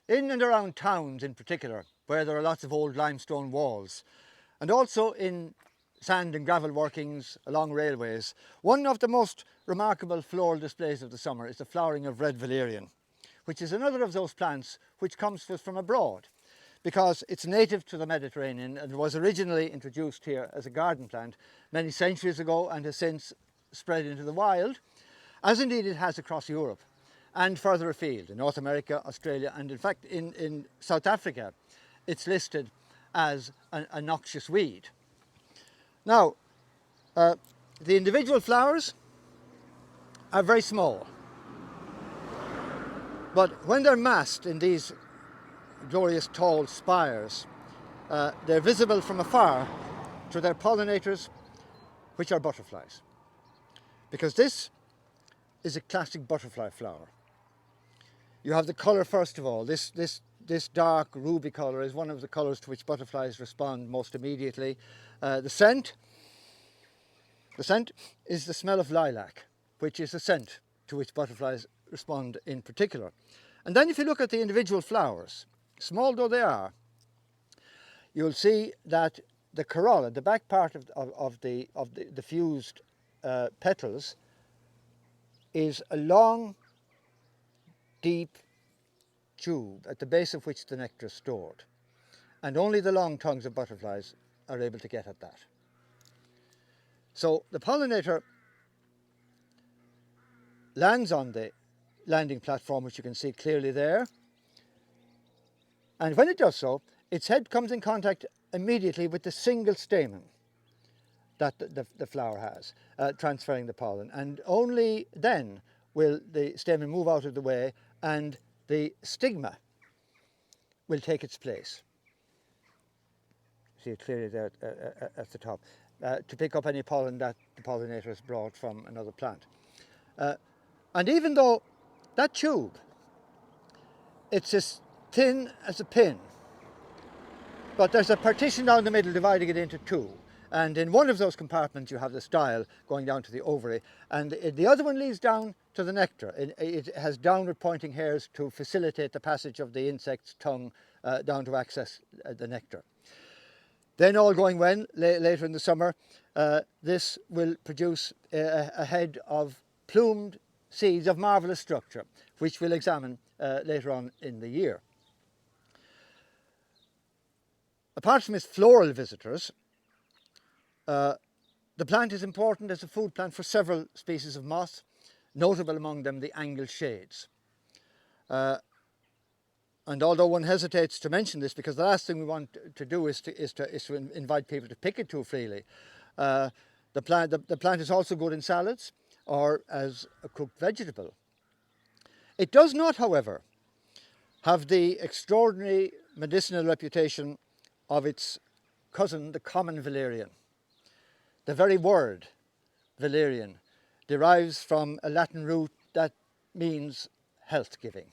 in and around towns in particular, where there are lots of old limestone walls, and also in sand and gravel workings along railways, one of the most remarkable floral displays of the summer is the flowering of red valerian, which is another of those plants which comes to us from abroad, because it's native to the Mediterranean and was originally introduced here as a garden plant many centuries ago and has since spread into the wild, as indeed it has across Europe and further afield in North America, Australia, and in fact in South Africa it's listed as a noxious weed. Now, the individual flowers are very small, but when they're massed in these glorious tall spires, they're visible from afar to their pollinators, which are butterflies, because this is a classic butterfly flower. You have the colour first of all. This dark ruby colour is one of the colours to which butterflies respond most immediately. The scent is the smell of lilac, which is the scent to which butterflies respond in particular. And then if you look at the individual flowers, small though they are, you'll see that the corolla, the back part of the fused petals, is a long, deep tube at the base of which the nectar is stored. And only the long tongues of butterflies are able to get at that. So the pollinator lands on the landing platform, which you can see clearly there. And when it does so, its head comes in contact immediately with the single stamen that the flower has, transferring the pollen. And only then will the stamen move out of the way and the stigma will take its place. See it clearly there at the top, to pick up any pollen that the pollinator has brought from another plant. And even though that tube, it's as thin as a pin, but there's a partition down the middle dividing it into two. And in one of those compartments you have the style going down to the ovary, and the other one leads down to the nectar. It has downward pointing hairs to facilitate the passage of the insect's tongue down to access the nectar. Then, all going well, later in the summer, this will produce a head of plumed seeds of marvellous structure, which we'll examine later on in the year. Apart from its floral visitors, the plant is important as a food plant for several species of moth, notable among them the angle shades. And although one hesitates to mention this, because the last thing we want to do is to invite people to pick it too freely, the plant is also good in salads or as a cooked vegetable. It does not, however, have the extraordinary medicinal reputation of its cousin, the common valerian. The very word valerian derives from a Latin root that means health giving.